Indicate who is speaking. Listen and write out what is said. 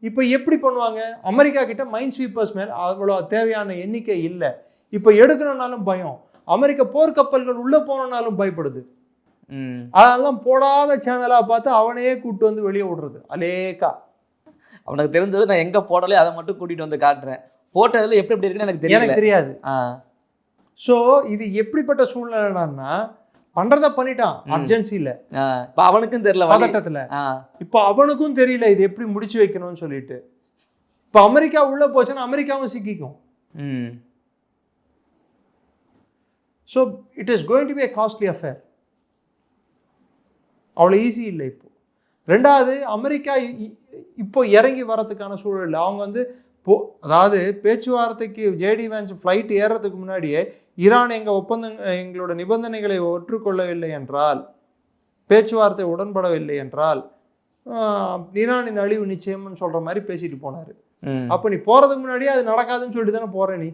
Speaker 1: இப்போ எப்படி பண்ணுவாங்க? அமெரிக்கா கிட்ட மைண்ட் ஸ்வீப்பர்ஸ் மேல் அவ்வளோ தேவையான எண்ணிக்கை இல்லை. இப்போ எடுக்கணும்னாலும் பயம். அமெரிக்க போர்க்கப்பல்கள் உள்ள போனாலும் பயப்படுது. அதெல்லாம் போடாத சேனலா பார்த்து அவனையே கூட்டு வந்து வெளியே விடுறது. அலேக்கா
Speaker 2: அவனுக்கு தெரிஞ்சது நான் எங்க போடலையோ அதை மட்டும் கூட்டிட்டு வந்து காட்டுறேன். போட்டதுல எப்படி இருக்குன்னு எனக்கு
Speaker 1: தெரியாது. ஸோ இது எப்படிப்பட்ட சூழ்நிலைனா பண்றத பண்ணிட்டான் அர்ஜென்சில.
Speaker 2: இப்போ அவனுக்கும் தெரியல,
Speaker 1: பதட்டத்துல. இப்போ அவனுக்கும் தெரியல இது எப்படி முடிச்சு வைக்கணும்னு சொல்லிட்டு. இப்போ அமெரிக்கா உள்ள போச்சுன்னா அமெரிக்காவும் சிக்கிக்கும். So it is going to be a costly affair. அவ்வளோ ஈஸி இல்லை. இப்போ ரெண்டாவது, அமெரிக்கா இப்போ இறங்கி வரதுக்கான சூழல். அவங்க வந்து அதாவது பேச்சுவார்த்தைக்கு ஜேடி வேன்ஸ் ஃப்ளைட் ஏறுறதுக்கு முன்னாடியே ஈரான் எங்களோட நிபந்தனைகளை ஒற்றுக்கொள்ளவில்லை என்றால், பேச்சுவார்த்தை உடன்படவில்லை என்றால் ஈரானின் அழிவு நிச்சயம்னு சொல்ற மாதிரி பேசிட்டு போனாரு. அப்போ நீ போறதுக்கு முன்னாடியே அது நடக்காதுன்னு சொல்லிட்டு தானே போற நீ.